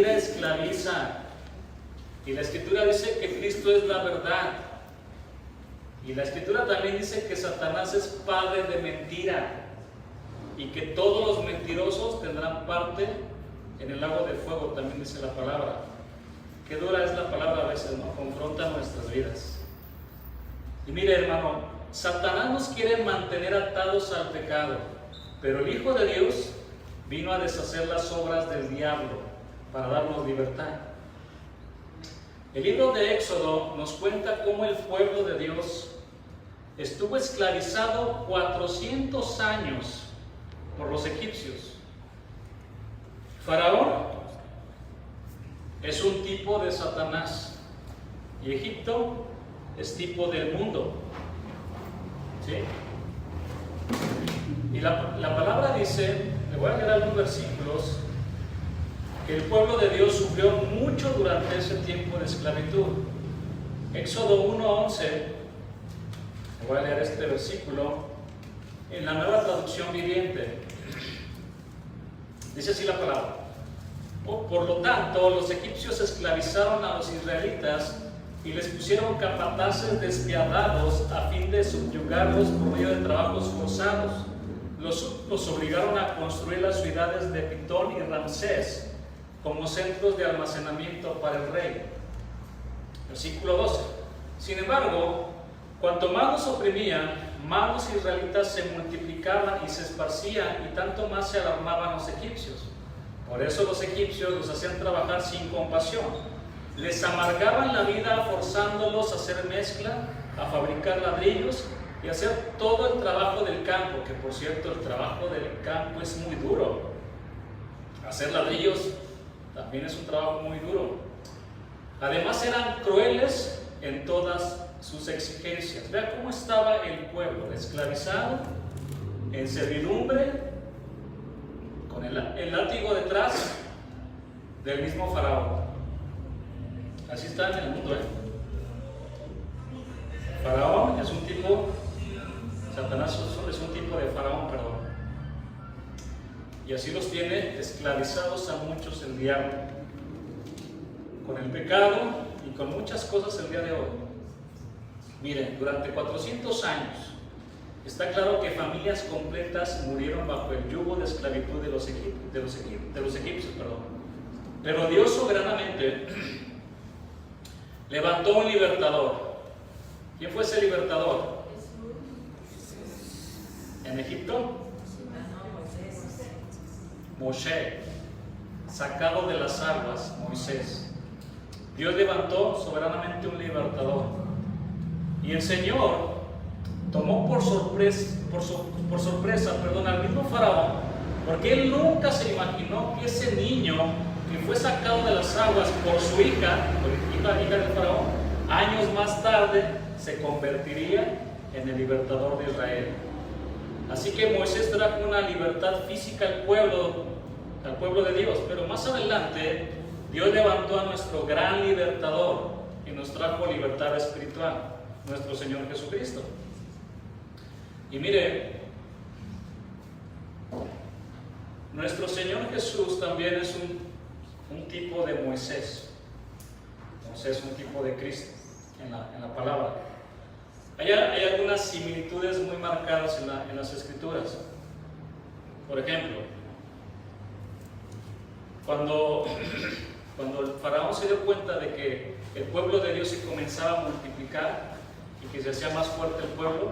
mentira esclaviza. Y la Escritura dice que Cristo es la verdad. Y la Escritura también dice que Satanás es padre de mentira. Y que todos los mentirosos tendrán parte en el lago de fuego, también dice la palabra. Qué dura es la palabra a veces, ¿no? Confronta nuestras vidas. Y mire, hermano, Satanás nos quiere mantener atados al pecado, pero el Hijo de Dios vino a deshacer las obras del diablo para darnos libertad. El libro de Éxodo nos cuenta cómo el pueblo de Dios estuvo esclavizado 400 años por los egipcios. Faraón es un tipo de Satanás y Egipto es tipo del mundo. ¿Sí? Y la palabra dice, le voy a leer algunos versículos, que el pueblo de Dios sufrió mucho durante ese tiempo de esclavitud. Éxodo 1:11, le voy a leer este versículo en la Nueva Traducción Viviente. Dice así la palabra: por lo tanto, los egipcios esclavizaron a los israelitas y les pusieron capataces despiadados a fin de subyugarlos por medio de trabajos forzados. Los obligaron a construir las ciudades de Pitón y Ramsés como centros de almacenamiento para el rey. Versículo 12. Sin embargo, cuanto más los oprimían, más los israelitas se multiplicaban y se esparcían, y tanto más se alarmaban los egipcios. Por eso los egipcios los hacían trabajar sin compasión. Les amargaban la vida forzándolos a hacer mezcla, a fabricar ladrillos y a hacer todo el trabajo del campo, que por cierto el trabajo del campo es muy duro. Hacer ladrillos también es un trabajo muy duro. Además eran crueles en todas sus exigencias. Vea cómo estaba el pueblo, esclavizado, en servidumbre, con el látigo detrás del mismo faraón. Así está en el mundo, Faraón es un tipo, Satanás es un tipo de faraón, perdón. Y así los tiene esclavizados a muchos el diablo, con el pecado y con muchas cosas el día de hoy. Miren, durante 400 años está claro que familias completas murieron bajo el yugo de esclavitud de los egipcios. Pero Dios soberanamente levantó un libertador. ¿Quién fue ese libertador? En Egipto, Moshe, sacado de las aguas, Moisés. Dios levantó soberanamente un libertador. Y el Señor tomó por sorpresa, al mismo faraón, porque él nunca se imaginó que ese niño que fue sacado de las aguas por su hija del faraón, años más tarde se convertiría en el libertador de Israel. Así que Moisés trajo una libertad física al pueblo de Dios, pero más adelante Dios levantó a nuestro gran libertador y nos trajo libertad espiritual, nuestro Señor Jesucristo. Y mire, nuestro Señor Jesús también es un tipo de Moisés. Moisés es un tipo de Cristo en la palabra. Hay algunas similitudes muy marcadas en las Escrituras. Por ejemplo, cuando el faraón se dio cuenta de que el pueblo de Dios se comenzaba a multiplicar y que se hacía más fuerte el pueblo,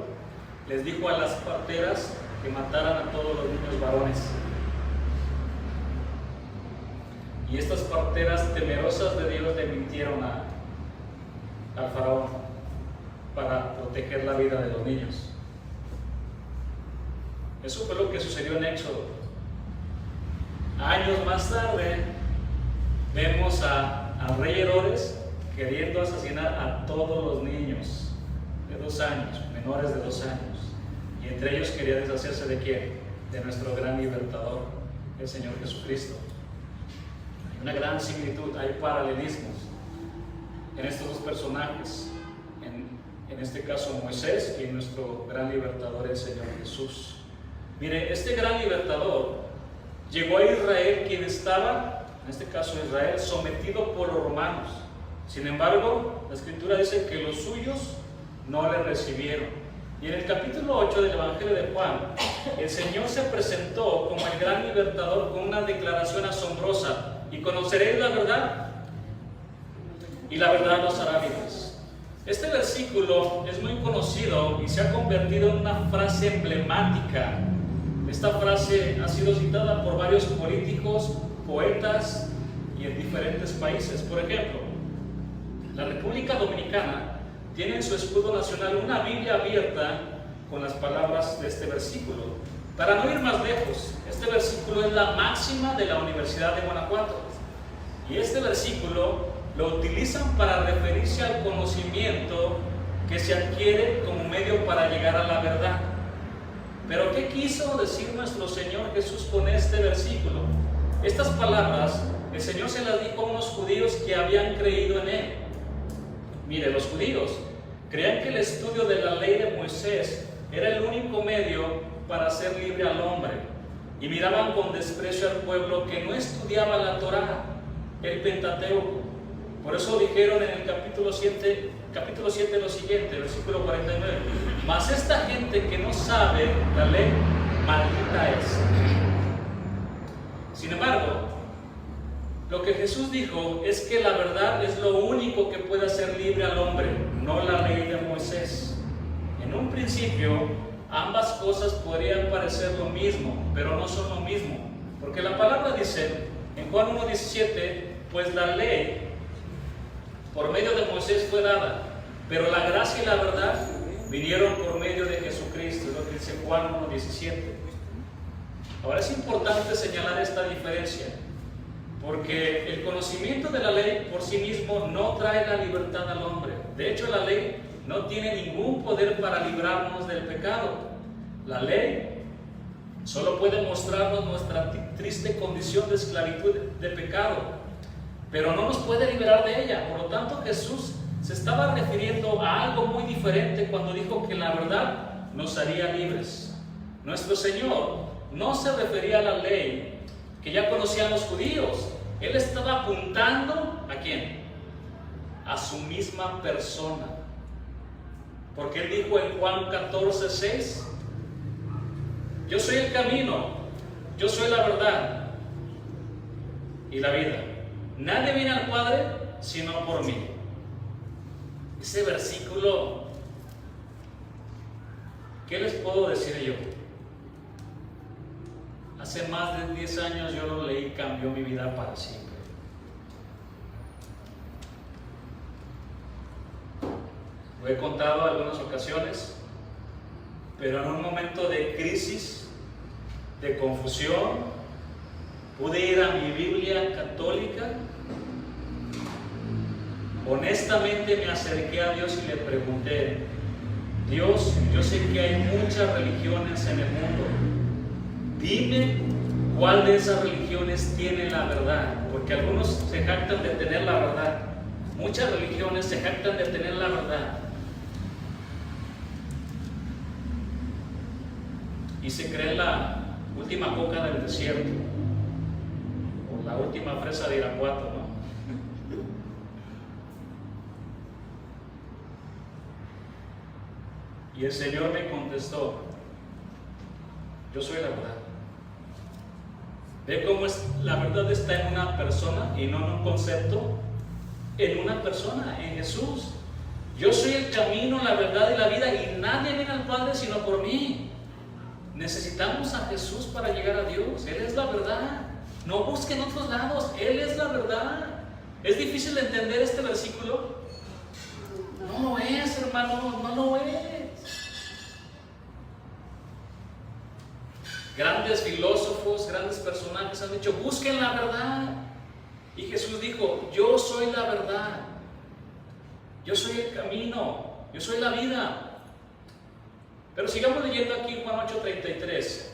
les dijo a las parteras que mataran a todos los niños varones. Y estas parteras temerosas de Dios le mintieron al faraón para proteger la vida de los niños. Eso fue lo que sucedió en Éxodo. Años más tarde vemos al rey Herodes queriendo asesinar a todos los niños de 2 años, menores de 2 años. Y entre ellos quería deshacerse ¿de quién? De nuestro gran libertador, el Señor Jesucristo. Hay una gran similitud, hay paralelismos en estos dos personajes, en este caso Moisés y nuestro gran libertador, el Señor Jesús. Mire, este gran libertador llegó a Israel, quien estaba, en este caso Israel, sometido por los romanos. Sin embargo, la Escritura dice que los suyos no le recibieron. Y en el capítulo 8 del Evangelio de Juan, el Señor se presentó como el gran libertador con una declaración asombrosa: y conoceréis la verdad, y la verdad los hará libres. Este versículo es muy conocido y se ha convertido en una frase emblemática. Esta frase ha sido citada por varios políticos, poetas y en diferentes países. Por ejemplo, la República Dominicana tiene en su escudo nacional una Biblia abierta con las palabras de este versículo. Para no ir más lejos, este versículo es la máxima de la Universidad de Guanajuato. Y este versículo lo utilizan para referirse al conocimiento que se adquiere como medio para llegar a la verdad. Pero ¿qué quiso decir nuestro Señor Jesús con este versículo? Estas palabras el Señor se las dijo a unos judíos que habían creído en Él. Mire, los judíos creían que el estudio de la ley de Moisés era el único medio para hacer libre al hombre, y miraban con desprecio al pueblo que no estudiaba la Torá, el Pentateuco. Por eso dijeron en el capítulo 7 lo siguiente, versículo 49: mas esta gente que no sabe la ley, maldita es. Sin embargo, lo que Jesús dijo es que la verdad es lo único que puede hacer libre al hombre, no la ley de Moisés. En un principio, ambas cosas podrían parecer lo mismo, pero no son lo mismo, porque la palabra dice en Juan 1:17: pues la ley por medio de Moisés fue dada, pero la gracia y la verdad vinieron por medio de Jesucristo. Es lo que dice Juan 1:17. Ahora es importante señalar esta diferencia, porque el conocimiento de la ley por sí mismo no trae la libertad al hombre. De hecho, la ley no tiene ningún poder para librarnos del pecado. La ley solo puede mostrarnos nuestra triste condición de esclavitud de pecado, pero no nos puede liberar de ella. Por lo tanto, Jesús se estaba refiriendo a algo muy diferente cuando dijo que la verdad nos haría libres. Nuestro Señor no se refería a la ley que ya conocían los judíos. Él estaba apuntando ¿a quién? A su misma persona, porque Él dijo en Juan 14:6: yo soy el camino, yo soy la verdad y la vida. Nadie viene al Padre sino por mí. Ese versículo, ¿qué les puedo decir yo? Hace más de 10 años yo lo leí y cambió mi vida para siempre. Lo he contado en algunas ocasiones, pero en un momento de crisis, de confusión, pude ir a mi Biblia católica. Honestamente me acerqué a Dios y le pregunté: Dios, yo sé que hay muchas religiones en el mundo. Dime cuál de esas religiones tiene la verdad, porque algunos se jactan de tener la verdad. Muchas religiones se jactan de tener la verdad y se cree la última coca del desierto o la última fresa de Irapuato, ¿no? Y el Señor me contestó: yo soy la verdad. Ve cómo la verdad está en una persona y no en un concepto. En una persona, en Jesús. Yo soy el camino, la verdad y la vida, y nadie viene al Padre sino por mí. Necesitamos a Jesús para llegar a Dios. Él es la verdad. No busquen otros lados, Él es la verdad. ¿Es difícil de entender este versículo? No lo es, hermano, no lo es. Grandes filósofos, grandes personajes han dicho: busquen la verdad. Y Jesús dijo: yo soy la verdad, yo soy el camino, yo soy la vida. Pero sigamos leyendo aquí Juan 8:33.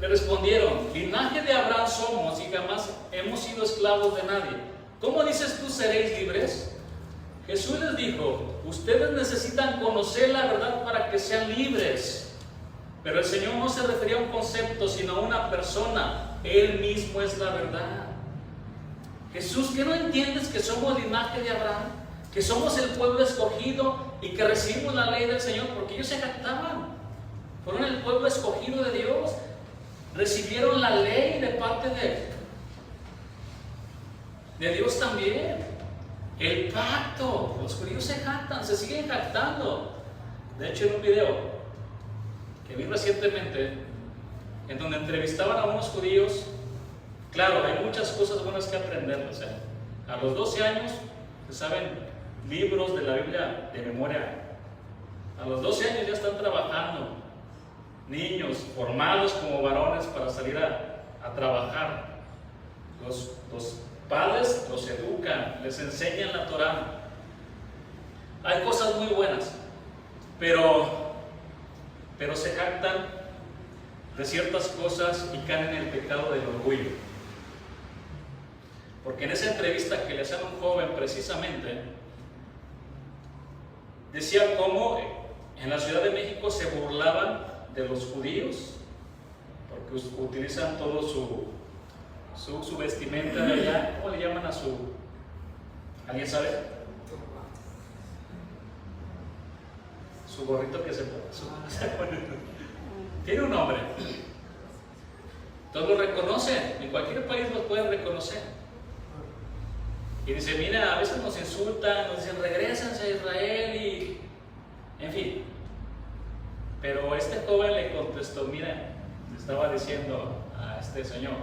Le respondieron: linaje de Abraham somos y jamás hemos sido esclavos de nadie. ¿Cómo dices tú seréis libres? Jesús les dijo: ustedes necesitan conocer la verdad para que sean libres. Pero el Señor no se refería a un concepto, sino a una persona. Él mismo es la verdad. Jesús, ¿qué no entiendes que somos la imagen de Abraham? Que somos el pueblo escogido y que recibimos la ley del Señor, porque ellos se jactaban. Fueron el pueblo escogido de Dios. Recibieron la ley de parte de Dios también. El pacto. Los judíos se jactan, se siguen jactando. De hecho, en un video que vi recientemente, en donde entrevistaban a unos judíos, claro, hay muchas cosas buenas que aprender. O sea, a los 12 años se saben libros de la Biblia de memoria. A los 12 años ya están trabajando. Niños formados como varones para salir a trabajar. Los padres los educan, les enseñan la Torá. Hay cosas muy buenas, pero se jactan de ciertas cosas y caen en el pecado del orgullo. Porque en esa entrevista que le hacían a un joven precisamente, decía cómo en la Ciudad de México se burlaban de los judíos, porque utilizan todo su vestimenta de allá. ¿Cómo le llaman a su? ¿Alguien sabe? Su gorrito que se pone. Tiene un nombre. Todos lo reconocen, en cualquier país los pueden reconocer. Y dice, mira, a veces nos insultan, nos dicen, regrésense a Israel y... En fin. Pero este joven le contestó, mira, le estaba diciendo a este señor,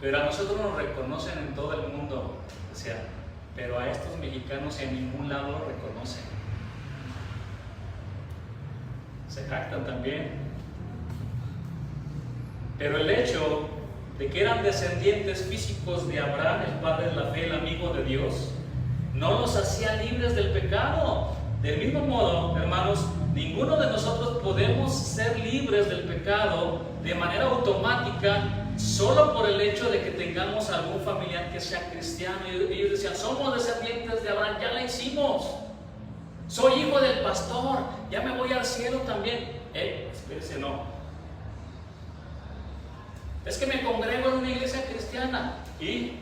pero a nosotros nos reconocen en todo el mundo. Decía, pero a estos mexicanos en ningún lado lo reconocen. Se jactan también. Pero el hecho de que eran descendientes físicos de Abraham, el padre de la fe, el amigo de Dios, no los hacía libres del pecado. Del mismo modo, hermanos, ninguno de nosotros podemos ser libres del pecado de manera automática solo por el hecho de que tengamos algún familiar que sea cristiano. Y ellos decían, somos descendientes de Abraham, ya la hicimos. Soy hijo del pastor, ya me voy al cielo también. Espérese, no. Es que me congrego en una iglesia cristiana. ¿Y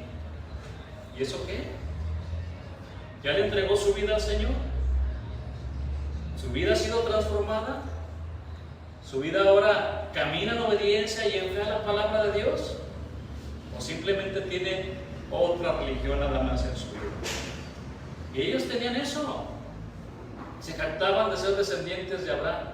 eso qué? ¿Ya le entregó su vida al Señor? ¿Su vida ha sido transformada? ¿Su vida ahora camina en obediencia y en fe a la palabra de Dios? ¿O simplemente tiene otra religión nada más en su vida? Y ellos tenían eso. Se jactaban de ser descendientes de Abraham.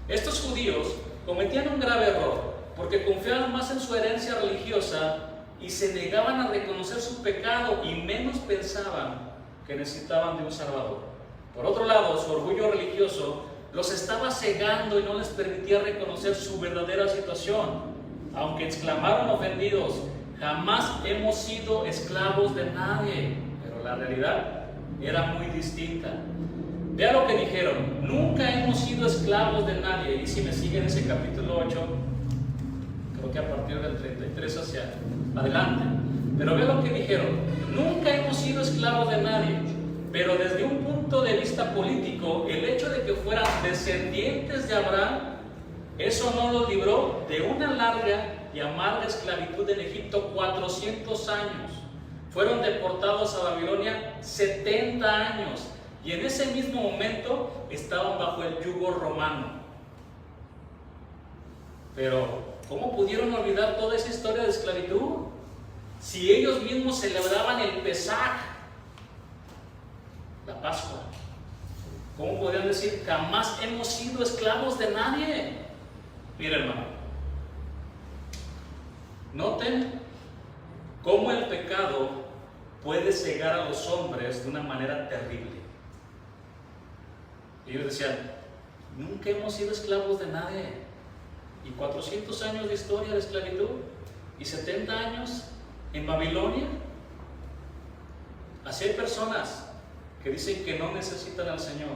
Estos judíos cometían un grave error, porque confiaban más en su herencia religiosa y se negaban a reconocer su pecado y menos pensaban que necesitaban de un Salvador. Por otro lado, su orgullo religioso los estaba cegando y no les permitía reconocer su verdadera situación. Aunque exclamaron ofendidos, jamás hemos sido esclavos de nadie, pero la realidad era muy distinta. Vea lo que dijeron, nunca hemos sido esclavos de nadie. Y si me siguen ese capítulo 8, creo que a partir del 33 hacia adelante. Pero vea lo que dijeron, nunca hemos sido esclavos de nadie. Pero desde un punto de vista político, el hecho de que fueran descendientes de Abraham, eso no los libró de una larga y amarga esclavitud en Egipto, 400 años. Fueron deportados a Babilonia 70 años. Y en ese mismo momento estaban bajo el yugo romano. Pero, ¿cómo pudieron olvidar toda esa historia de esclavitud? Si ellos mismos celebraban el Pesaj, la Pascua. ¿Cómo podrían decir, jamás hemos sido esclavos de nadie? Mira, hermano, noten cómo el pecado puede cegar a los hombres de una manera terrible. Ellos decían, nunca hemos sido esclavos de nadie. Y 400 años de historia de esclavitud y 70 años en Babilonia. Así hay personas que dicen que no necesitan al Señor.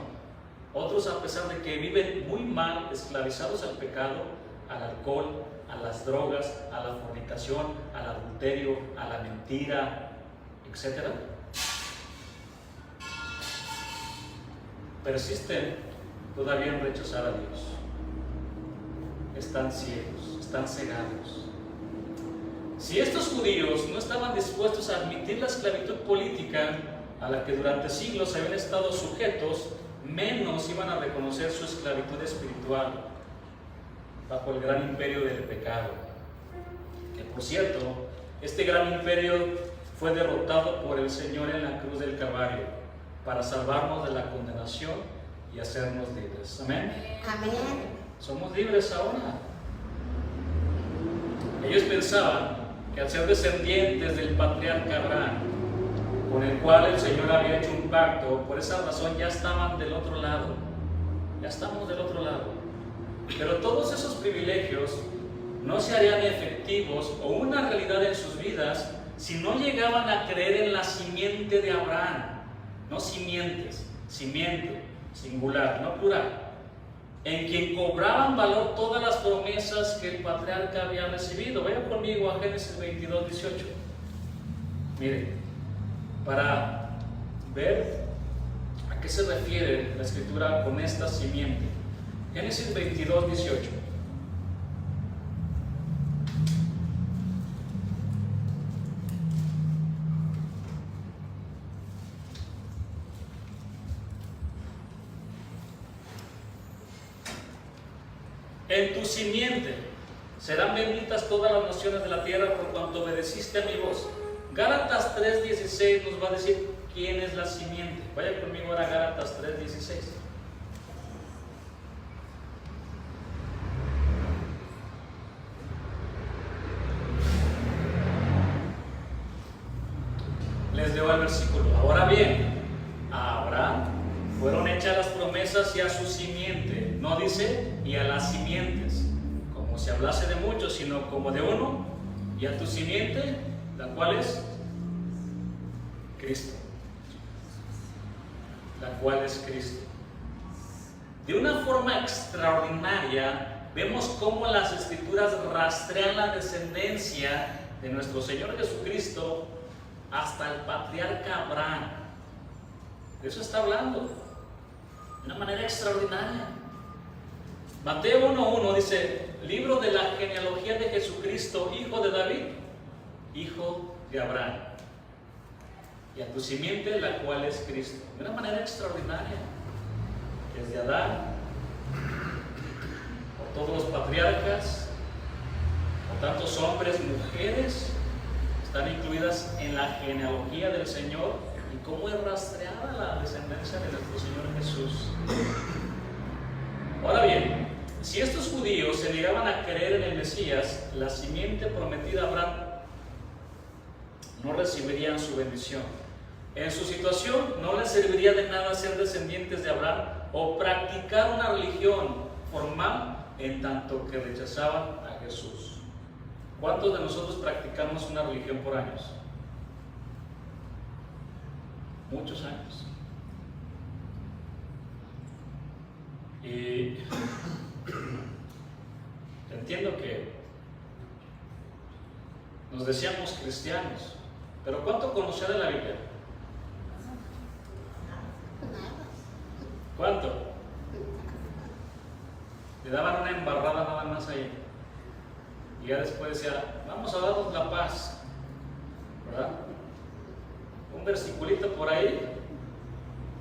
Otros, a pesar de que viven muy mal, esclavizados al pecado, al alcohol, a las drogas, a la fornicación, al adulterio, a la mentira, etc. Persisten todavía en rechazar a Dios. Están ciegos, están cegados. Si estos judíos no estaban dispuestos a admitir la esclavitud política a la que durante siglos habían estado sujetos, menos iban a reconocer su esclavitud espiritual bajo el gran imperio del pecado. Que por cierto, este gran imperio fue derrotado por el Señor en la cruz del Calvario para salvarnos de la condenación y hacernos libres. Amén. Amén. Somos libres ahora. Ellos pensaban que al ser descendientes del patriarca Abraham, con el cual el Señor había hecho un pacto, por esa razón ya estaban del otro lado. Ya estamos del otro lado. Pero todos esos privilegios no se harían efectivos o una realidad en sus vidas si no llegaban a creer en la simiente de Abraham. No simientes, simiente, singular, no plural. En quien cobraban valor todas las promesas que el patriarca había recibido. Vayan conmigo a Génesis 22, 18. Miren, para ver a qué se refiere la escritura con esta simiente. Génesis 22, 18. En tu simiente serán benditas todas las naciones de la tierra por cuanto obedeciste a mi voz. Gálatas 3:16 nos va a decir quién es la simiente. Vaya conmigo ahora a Gálatas 3:16. Les leo el versículo. Ahora bien, a Abraham fueron hechas las promesas y a su simiente. No dice y a las simientes, como si hablase de muchos, sino como de uno, y a tu simiente, la cual es Cristo. La cual es Cristo. De una forma extraordinaria, vemos cómo las Escrituras rastrean la descendencia de nuestro Señor Jesucristo hasta el patriarca Abraham. De eso está hablando, de una manera extraordinaria. Mateo 1:1 dice, libro de la genealogía de Jesucristo, hijo de David, hijo de Abraham. Y a tu simiente, la cual es Cristo. De una manera extraordinaria. Desde Adán, por todos los patriarcas, por tantos hombres, mujeres, están incluidas en la genealogía del Señor. Y cómo es rastreada la descendencia de nuestro Señor Jesús. Ahora bien, si estos judíos se negaban a creer en el Mesías, la simiente prometida a Abraham, no recibirían su bendición. En su situación no les serviría de nada ser descendientes de Abraham o practicar una religión formal en tanto que rechazaban a Jesús. ¿Cuántos de nosotros practicamos una religión por años? Muchos años. Y entiendo que nos decíamos cristianos, pero ¿cuánto conocía de la Biblia? ¿Cuánto? Le daban una embarrada nada más ahí. Y ya después decía, vamos a darnos la paz, ¿verdad? Un versiculito por ahí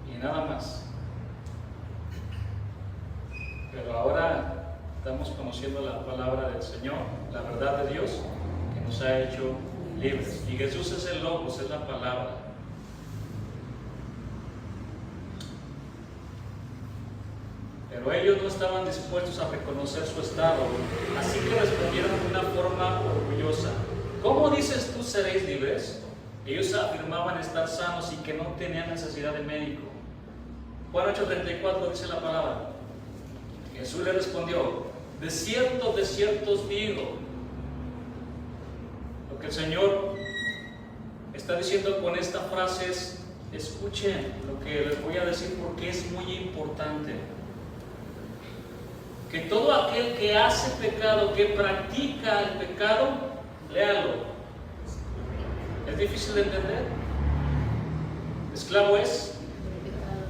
y nada más. Pero ahora estamos conociendo la palabra del Señor, la verdad de Dios que nos ha hecho libres. Y Jesús es el Logos, es la palabra. Pero ellos no estaban dispuestos a reconocer su estado, así que respondieron de una forma orgullosa. ¿Cómo dices tú seréis libres? Ellos afirmaban estar sanos y que no tenían necesidad de médico. Juan 8:34 dice la palabra. Jesús le respondió, de cierto os digo. Lo que el Señor está diciendo con esta frase es, escuchen lo que les voy a decir porque es muy importante. Que todo aquel que hace pecado, que practica el pecado, léalo. ¿Es difícil de entender? Esclavo es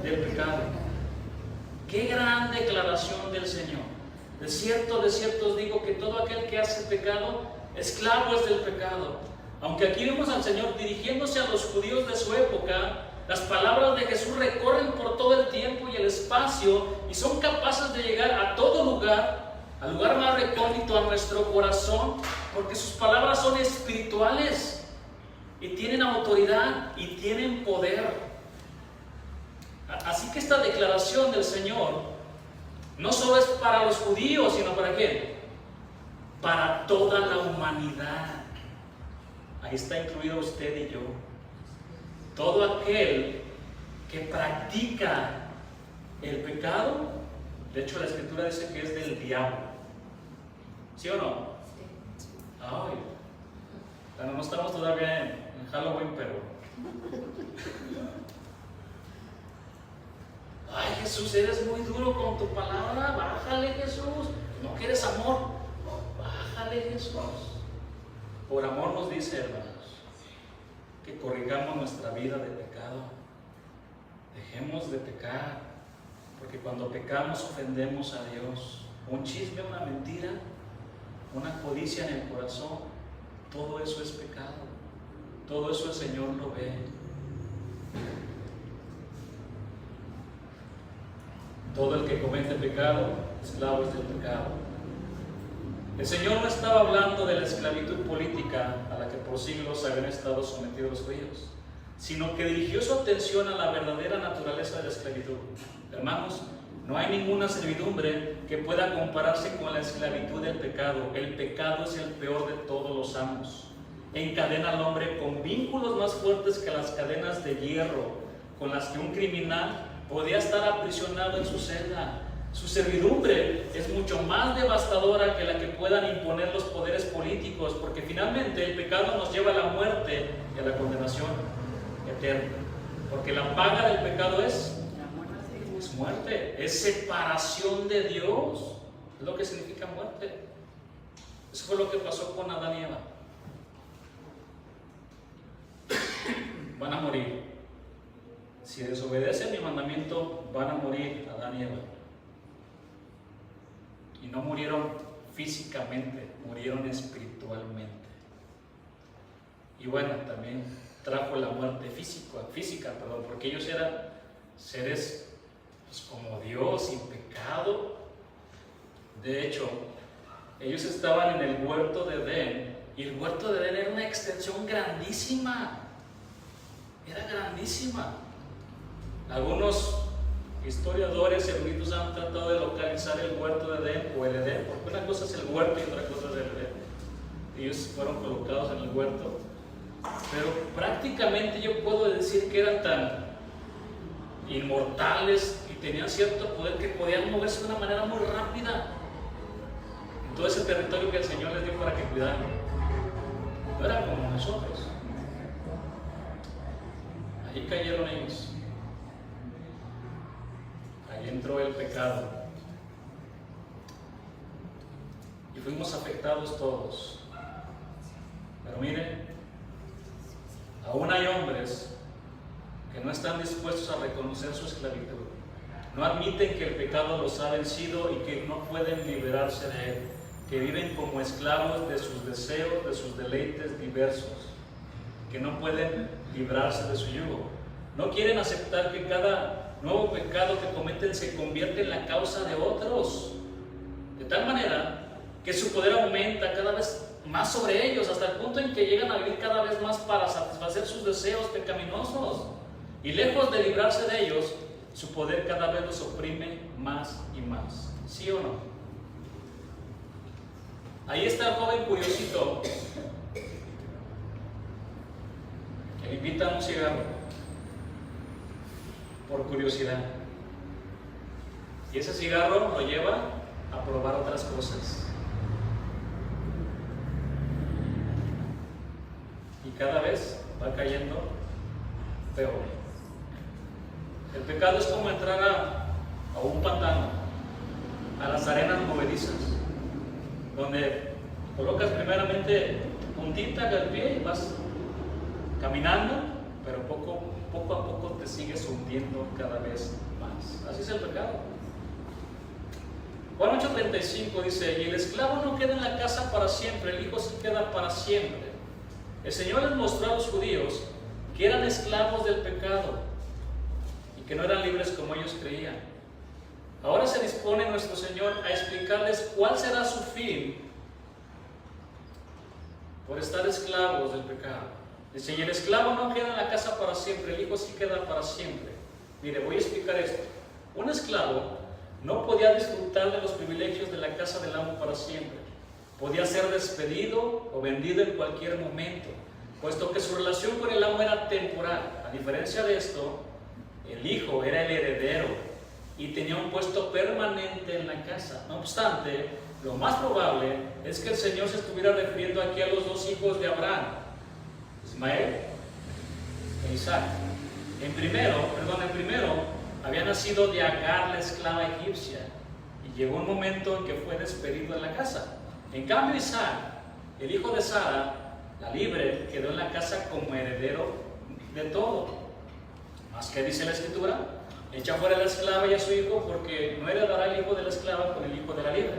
del pecado. Qué gran declaración del Señor. De cierto os digo que todo aquel que hace pecado esclavos del pecado. Aunque aquí vemos al Señor dirigiéndose a los judíos de su época, las palabras de Jesús recorren por todo el tiempo y el espacio y son capaces de llegar a todo lugar, al lugar más recóndito, a nuestro corazón, porque sus palabras son espirituales y tienen autoridad y tienen poder. Así que esta declaración del Señor no solo es para los judíos, sino para ¿quién? Para toda la humanidad. Ahí está incluido usted y yo. Todo aquel que practica el pecado, de hecho la Escritura dice que es del diablo. ¿Sí o no? Sí. Ay, bueno, no estamos todavía en Halloween, pero... Ay, Jesús, eres muy duro con tu palabra. Bájale, Jesús. ¿No quieres amor? Bájale, Jesús. Por amor nos dice, hermanos, que corrigamos nuestra vida de pecado. Dejemos de pecar, porque cuando pecamos ofendemos a Dios. Un chisme, una mentira, una codicia en el corazón, todo eso es pecado. Todo eso el Señor lo ve. Todo el que comete pecado, esclavo es del pecado. El Señor no estaba hablando de la esclavitud política a la que por siglos habían estado sometidos los judíos, sino que dirigió su atención a la verdadera naturaleza de la esclavitud. Hermanos, no hay ninguna servidumbre que pueda compararse con la esclavitud del pecado. El pecado es el peor de todos los amos. Encadena al hombre con vínculos más fuertes que las cadenas de hierro con las que un criminal podía estar aprisionado en su celda. Su servidumbre es mucho más devastadora que la que puedan imponer los poderes políticos, porque finalmente el pecado nos lleva a la muerte y a la condenación eterna. Porque la paga del pecado es muerte, es separación de Dios. Es lo que significa muerte. Eso fue lo que pasó con Adán y Eva. Van a morir. Si desobedecen mi mandamiento, van a morir Adán y Eva. Y no murieron físicamente, murieron espiritualmente. Y bueno, también trajo la muerte física, porque ellos eran seres pues, como Dios, sin pecado. De hecho, ellos estaban en el huerto de Edén, y el huerto de Edén era una extensión grandísima. Era grandísima. Algunos historiadores eruditos han tratado de localizar el huerto de Edén o el Edén, porque una cosa es el huerto y otra cosa es el Edén. Ellos fueron colocados en el huerto, pero prácticamente yo puedo decir que eran tan inmortales y tenían cierto poder que podían moverse de una manera muy rápida en todo ese territorio que el Señor les dio para que cuidaran. No eran como nosotros. Ahí cayeron ellos. Ahí entró el pecado y fuimos afectados todos. Pero miren, aún hay hombres que no están dispuestos a reconocer su esclavitud. No admiten que el pecado los ha vencido y que no pueden liberarse de él, que viven como esclavos de sus deseos, de sus deleites diversos, que no pueden librarse de su yugo. No quieren aceptar que cada nuevo pecado que cometen se convierte en la causa de otros, de tal manera que su poder aumenta cada vez más sobre ellos, hasta el punto en que llegan a vivir cada vez más para satisfacer sus deseos pecaminosos, y lejos de librarse de ellos, su poder cada vez los oprime más y más. ¿Sí o no? Ahí está el joven curiosito que le invita a un cigarro por curiosidad, y ese cigarro lo lleva a probar otras cosas, y cada vez va cayendo peor. El pecado es como entrar a un pantano, a las arenas movedizas, donde colocas primeramente puntita del pie y vas caminando, pero poco a poco te sigues hundiendo cada vez más. Así es el pecado. Juan 8:35 dice: y el esclavo no queda en la casa para siempre, el hijo sí queda para siempre. El Señor les mostró a los judíos que eran esclavos del pecado y que no eran libres como ellos creían. Ahora se dispone nuestro Señor a explicarles cuál será su fin por estar esclavos del pecado. Dice: y el esclavo no queda en la casa para siempre, el hijo sí queda para siempre. Mire, voy a explicar esto. Un esclavo no podía disfrutar de los privilegios de la casa del amo para siempre. Podía ser despedido o vendido en cualquier momento, puesto que su relación con el amo era temporal. A diferencia de esto, el hijo era el heredero y tenía un puesto permanente en la casa. No obstante, lo más probable es que el Señor se estuviera refiriendo aquí a los dos hijos de Abraham, Ismael e Isaac. En primero había nacido de Agar, la esclava egipcia, y llegó un momento en que fue despedido de la casa. En cambio, Isaac, el hijo de Sara, la libre, quedó en la casa como heredero de todo. ¿Más qué dice la Escritura? Echa fuera a la esclava y a su hijo, porque no heredará el hijo de la esclava con el hijo de la libre.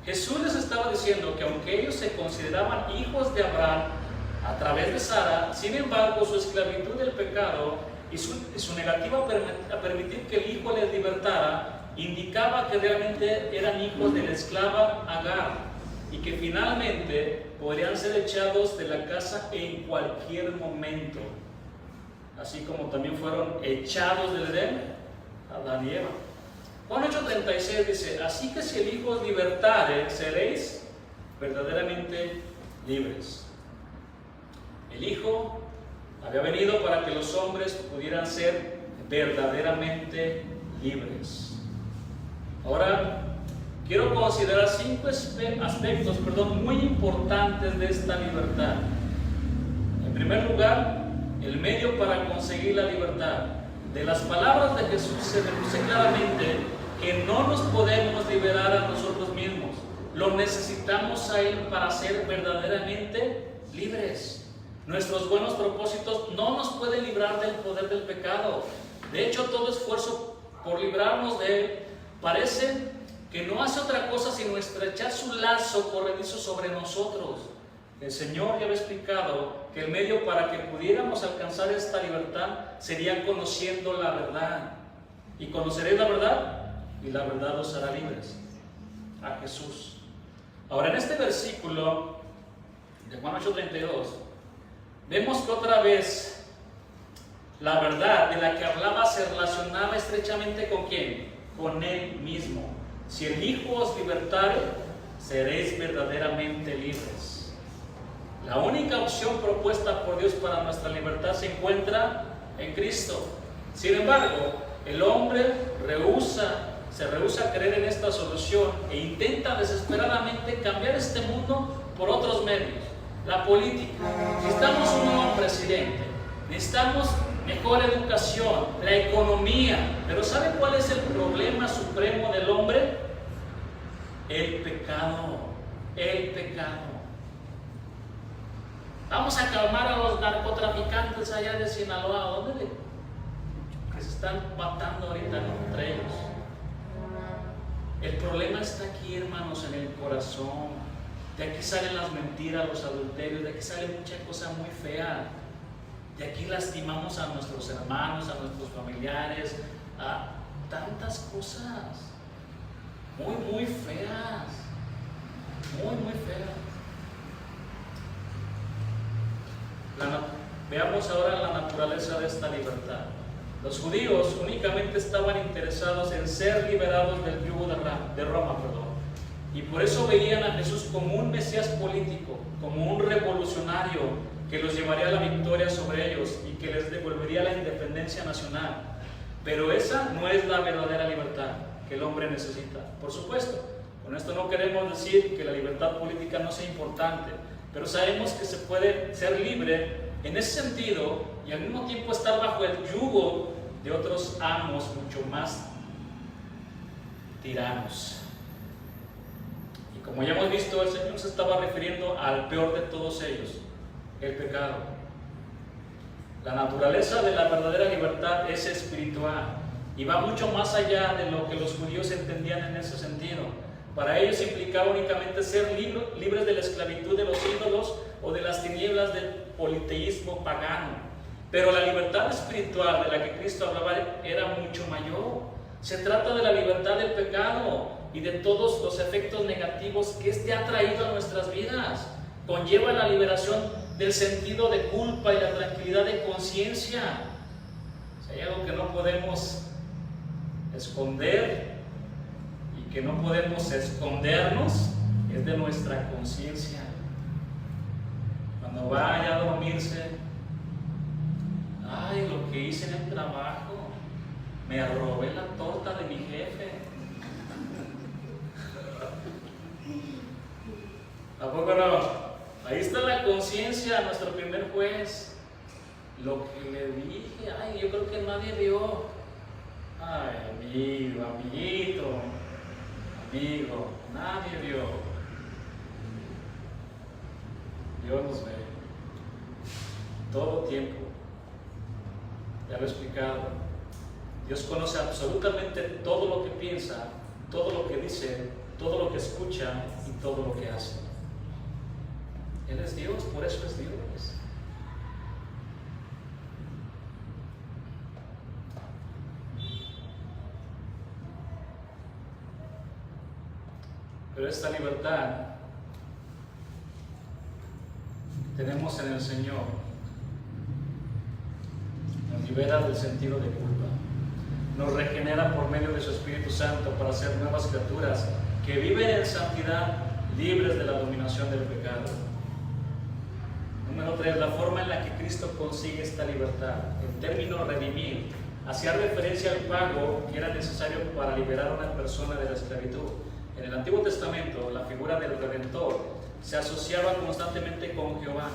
Jesús les estaba diciendo que aunque ellos se consideraban hijos de Abraham a través de Sara, sin embargo su esclavitud del pecado y su negativa a permitir que el hijo les libertara indicaba que realmente eran hijos de la esclava Agar y que finalmente podrían ser echados de la casa en cualquier momento, así como también fueron echados del Edén Adán y Eva. Juan 8:36 dice: así que si el Hijo os libertare, seréis verdaderamente libres. El Hijo había venido para que los hombres pudieran ser verdaderamente libres. Ahora quiero considerar 5 aspectos muy importantes de esta libertad. En primer lugar, el medio para conseguir la libertad. De las palabras de Jesús se deduce claramente que no nos podemos liberar a nosotros mismos. Lo necesitamos a Él para ser verdaderamente libres. Nuestros buenos propósitos no nos pueden librar del poder del pecado. De hecho, todo esfuerzo por librarnos de Él parece que no hace otra cosa sino estrechar su lazo corredizo sobre nosotros. El Señor ya había explicado que el medio para que pudiéramos alcanzar esta libertad sería conociendo la verdad. Y conoceréis la verdad, y la verdad os hará libres. A Jesús. Ahora, en este versículo de Juan 8:32, vemos que otra vez la verdad de la que hablaba se relacionaba estrechamente ¿con quién? Con Él mismo. Si el Hijo os libertare, seréis verdaderamente libres. La única opción propuesta por Dios para nuestra libertad se encuentra en Cristo. Sin embargo, el hombre se rehúsa a creer en esta solución e intenta desesperadamente cambiar este mundo por otros medios. La política, necesitamos un nuevo presidente, necesitamos mejor educación, la economía. Pero ¿sabe cuál es el problema supremo del hombre? El pecado. El pecado. Vamos a calmar a los narcotraficantes allá de Sinaloa, ¿dónde? Que se están matando ahorita entre ellos. El problema está aquí, hermanos, en el corazón. De aquí salen las mentiras, los adulterios, de aquí sale mucha cosa muy fea. De aquí lastimamos a nuestros hermanos, a nuestros familiares, a tantas cosas muy feas, muy feas. Veamos ahora la naturaleza de esta libertad. Los judíos únicamente estaban interesados en ser liberados del yugo de Roma, y por eso veían a Jesús como un Mesías político, como un revolucionario que los llevaría a la victoria sobre ellos y que les devolvería la independencia nacional. Pero esa no es la verdadera libertad que el hombre necesita. Por supuesto, con esto no queremos decir que la libertad política no sea importante, pero sabemos que se puede ser libre en ese sentido y al mismo tiempo estar bajo el yugo de otros amos mucho más tiranos. Y como ya hemos visto, el Señor se estaba refiriendo al peor de todos ellos, el pecado. La naturaleza de la verdadera libertad es espiritual y va mucho más allá de lo que los judíos entendían en ese sentido. Para ellos implicaba únicamente ser libres de la esclavitud de los ídolos o de las tinieblas del politeísmo pagano. Pero la libertad espiritual de la que Cristo hablaba era mucho mayor. Se trata de la libertad del pecado y de todos los efectos negativos que éste ha traído a nuestras vidas. Conlleva la liberación del sentido de culpa y la tranquilidad de conciencia. Si hay algo que no podemos esconder y que no podemos escondernos, es de nuestra conciencia. Cuando vaya a dormirse, ay, lo que hice en el trabajo, me robé la torta de mi jefe. ¿A poco no? Ahí está la conciencia, nuestro primer juez. Lo que le dije, ay, yo creo que nadie vio. Ay, amigo, amiguito, amigo, nadie vio. Dios nos ve todo tiempo. Ya lo he explicado. Dios conoce absolutamente todo lo que piensa, todo lo que dice, todo lo que escucha y todo lo que hace. Él es Dios, por eso es Dios. Pero esta libertad que tenemos en el Señor nos libera del sentido de culpa, nos regenera por medio de su Espíritu Santo para ser nuevas criaturas que viven en santidad, libres de la dominación del pecado. Número 3, la forma en la que Cristo consigue esta libertad. El término redimir hacía referencia al pago que era necesario para liberar a una persona de la esclavitud. En el Antiguo Testamento, la figura del Redentor se asociaba constantemente con Jehová.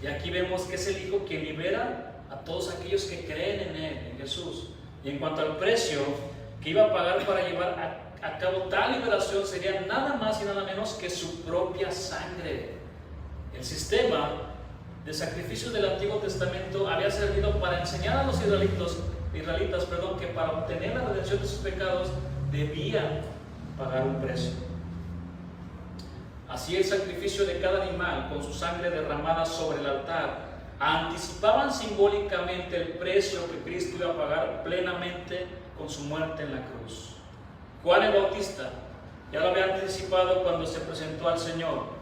Y aquí vemos que es el Hijo que libera a todos aquellos que creen en Él, en Jesús. Y en cuanto al precio que iba a pagar para llevar a cabo tal liberación, sería nada más y nada menos que su propia sangre. El sistema de sacrificio del Antiguo Testamento había servido para enseñar a los israelitas, que para obtener la redención de sus pecados debían pagar un precio. Así el sacrificio de cada animal con su sangre derramada sobre el altar anticipaban simbólicamente el precio que Cristo iba a pagar plenamente con su muerte en la cruz. Juan el Bautista ya lo había anticipado cuando se presentó al Señor.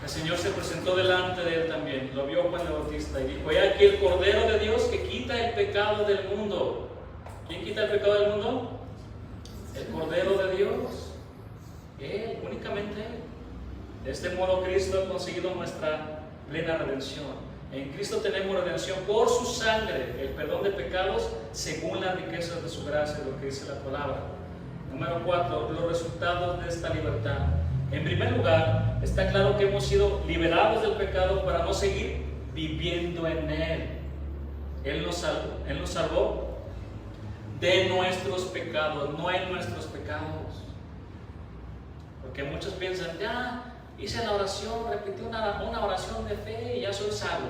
El Señor se presentó delante de él también, lo vio Juan el Bautista y dijo: he aquí el Cordero de Dios que quita el pecado del mundo. ¿Quién quita el pecado del mundo? El Cordero de Dios. Él, únicamente Él. De este modo Cristo ha conseguido nuestra plena redención. En Cristo tenemos redención por su sangre, el perdón de pecados según las riquezas de su gracia, lo que dice la palabra. Número 4, los resultados de esta libertad. En primer lugar, está claro que hemos sido liberados del pecado para no seguir viviendo en él. Él nos salvó de nuestros pecados, no en nuestros pecados. Porque muchos piensan: ya hice la oración, repetí una oración de fe y ya soy salvo.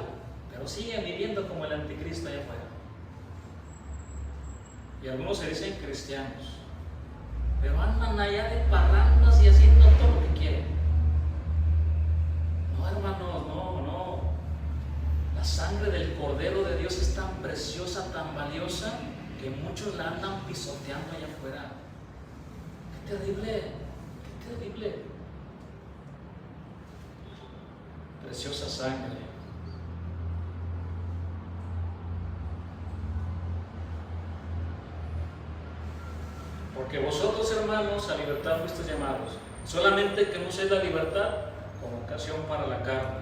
Pero siguen viviendo como el anticristo allá afuera. Y algunos se dicen cristianos, pero andan allá de parrandas y haciendo todo lo que quieren. No, hermanos, no. La sangre del Cordero de Dios es tan preciosa, tan valiosa, que muchos la andan pisoteando allá afuera. ¡Qué terrible! ¡Qué terrible! Preciosa sangre. Porque vosotros, hermanos, a libertad fuisteis llamados, solamente que no sea la libertad como ocasión para la carne.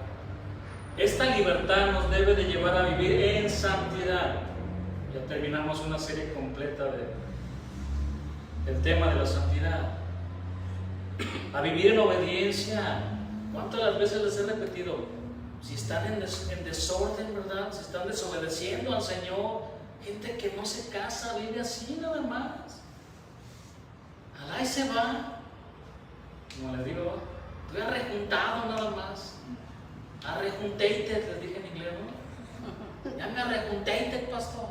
Esta libertad nos debe de llevar a vivir en santidad. Ya terminamos una serie completa del tema de la santidad. A vivir en obediencia. ¿Cuántas veces les he repetido? Si están en desorden, ¿verdad? Si están desobedeciendo al Señor, gente que no se casa, vive así nada más. Alá y se va. Como les digo, estoy arrejuntado nada más. Arrejuntated, les dije en inglés, ¿no? Ya me arrejuntated, pastor.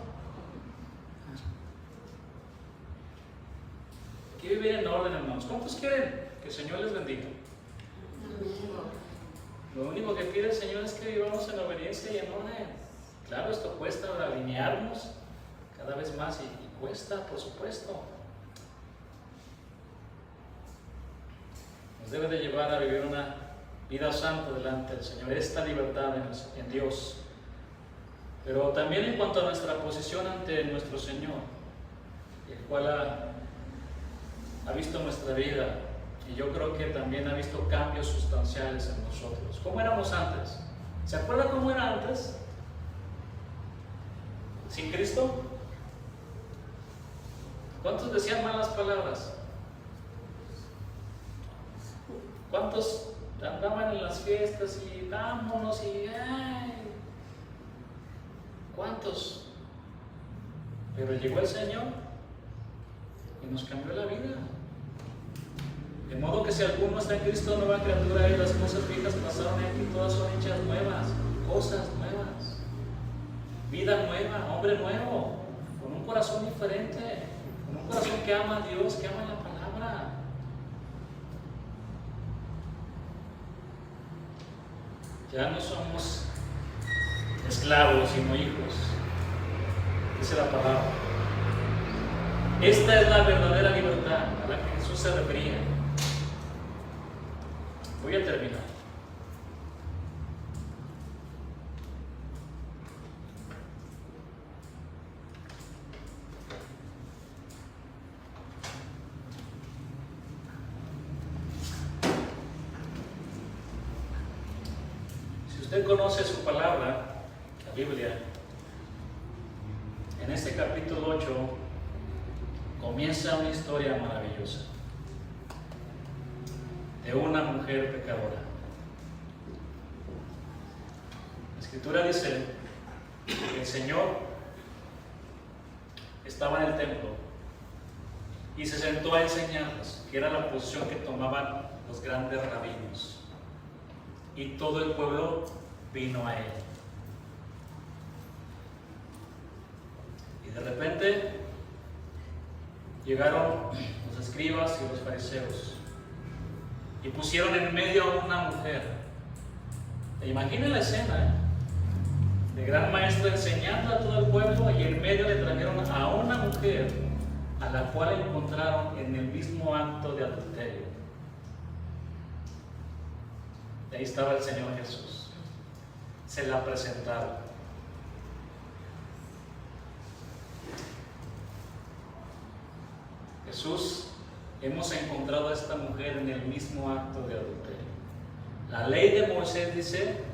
vivir en orden, hermanos. ¿Cuántos quieren que el Señor les bendiga? Lo único que pide el Señor es que vivamos en obediencia y en orden. Claro, esto cuesta ahora alinearnos cada vez más y cuesta, por supuesto. Nos debe de llevar a vivir una vida santa delante del Señor, esta libertad en Dios. Pero también en cuanto a nuestra posición ante nuestro Señor, el cual ha visto nuestra vida, y yo creo que también ha visto cambios sustanciales en nosotros. ¿Cómo éramos antes? ¿Se acuerda cómo era antes? ¿Sin Cristo? ¿Cuántos decían malas palabras? ¿Cuántos andaban en las fiestas y vámonos y ay? ¿Cuántos? Pero llegó el Señor y nos cambió la vida. De modo que si alguno está en Cristo, nueva criatura es, las cosas viejas pasaron aquí, todas son hechas nuevas, cosas nuevas, vida nueva, hombre nuevo, con un corazón diferente, con un corazón que ama a Dios, que ama la palabra. Ya no somos esclavos, sino hijos, dice la palabra. Esta es la verdadera libertad a la que Jesús se refería. Voy a terminar. Si usted conoce su palabra, la Biblia, en este capítulo 8 comienza una historia maravillosa de una mujer pecadora. La Escritura dice que el Señor estaba en el templo y se sentó a enseñarles, que era la posición que tomaban los grandes rabinos, y todo el pueblo vino a él. Y de repente llegaron los escribas y los fariseos y pusieron en medio a una mujer. Imaginen la escena, de gran maestro enseñando a todo el pueblo, y en medio le trajeron a una mujer a la cual encontraron en el mismo acto de adulterio. Y ahí estaba el Señor Jesús. Se la presentaron. Jesús, hemos encontrado a esta mujer en el mismo acto de adulterio. La ley de Moisés dice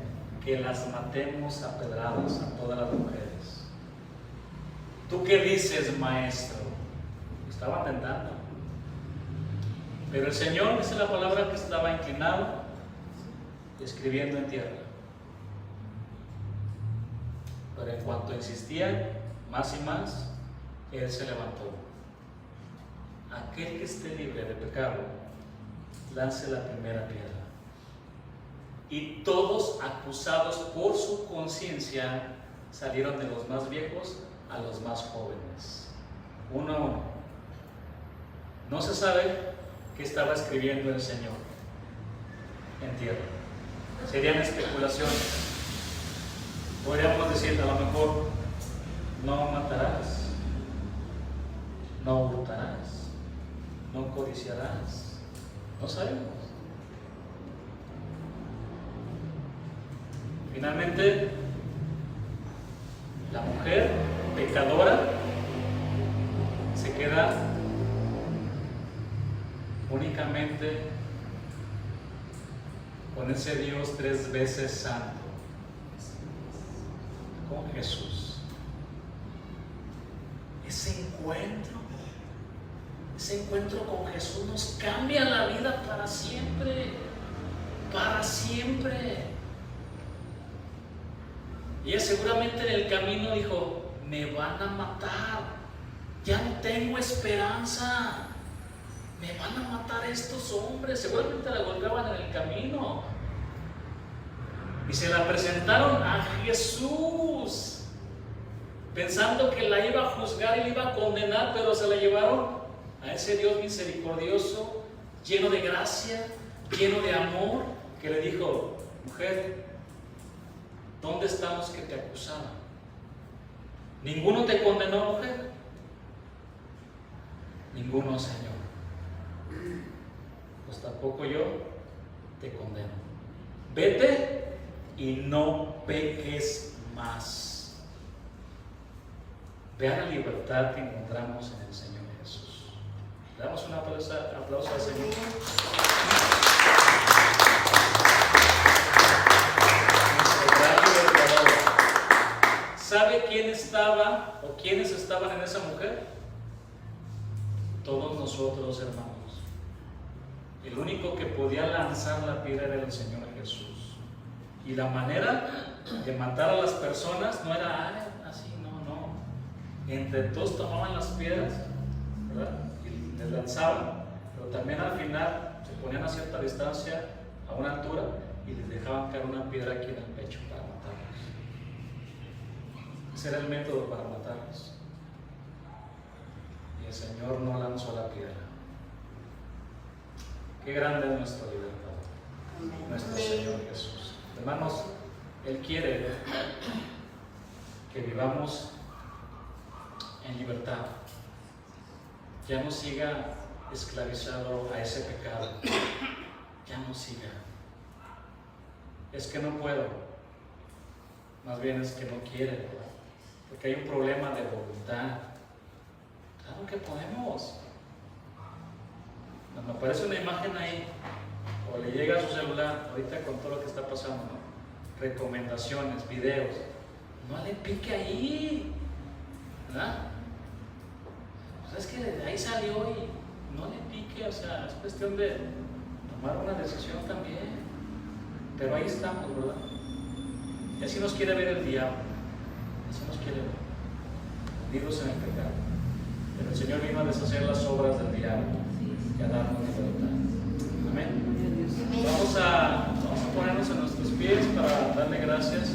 que las matemos a pedradas a todas las mujeres. ¿Tú qué dices, maestro? Estaba tentando. Pero el Señor, dice la palabra, que estaba inclinado, escribiendo en tierra. Pero en cuanto insistía más y más, Él se levantó. Aquel que esté libre de pecado, lance la primera piedra. Y todos, acusados por su conciencia, salieron de los más viejos a los más jóvenes, uno a uno. No se sabe qué estaba escribiendo el Señor en tierra. Serían especulaciones. Podríamos decir, a lo mejor, no matarás, no hurtarás, no codiciarás. No sabemos. Finalmente, la mujer pecadora se queda únicamente con ese Dios 3 veces santo, con Jesús. Ese encuentro con Jesús nos cambia la vida para siempre, para siempre. Y ella seguramente en el camino dijo, me van a matar, ya no tengo esperanza, me van a matar estos hombres. Seguramente la golpeaban en el camino y se la presentaron a Jesús pensando que la iba a juzgar y la iba a condenar, pero se la llevaron a ese Dios misericordioso, lleno de gracia, lleno de amor, que le dijo: mujer, ¿dónde están los que te acusaban? ¿Ninguno te condenó, mujer? Ninguno, Señor. Pues tampoco yo te condeno. Vete y no peques más. Vean la libertad que encontramos en el Señor Jesús. Le damos un aplauso al Señor. ¿Sabe quién estaba o quiénes estaban en esa mujer? Todos nosotros, hermanos. El único que podía lanzar la piedra era el Señor Jesús. Y la manera de matar a las personas no era así, no. Entre todos tomaban las piedras, ¿verdad? Y les lanzaban, pero también al final se ponían a cierta distancia, a una altura, y les dejaban caer una piedra aquí en el pecho para matarlos. Ese era el método para matarlos. Y el Señor no lanzó la piedra. Qué grande es nuestra libertad, nuestro Señor Jesús. Hermanos, Él quiere que vivamos en libertad. Ya no siga esclavizado a ese pecado. Ya no siga. Es que no puedo. Más bien es que no quiere, ¿verdad? Porque hay un problema de voluntad. Claro que podemos. Me aparece una imagen ahí, o le llega a su celular, ahorita con todo lo que está pasando, ¿no? Recomendaciones, videos. No le pique ahí, ¿verdad? Pues es que de ahí salió y no le pique, o sea, es cuestión de tomar una decisión también. Pero ahí estamos, ¿verdad? Y así nos quiere ver el diablo, así nos quiere ver, hundidos en el pecado. Pero el Señor vino a deshacer las obras del diablo y a darnos libertad. Amén. Vamos a ponernos en nuestros pies para darle gracias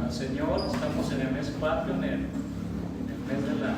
al Señor. Estamos en el mes patrio, en el mes de la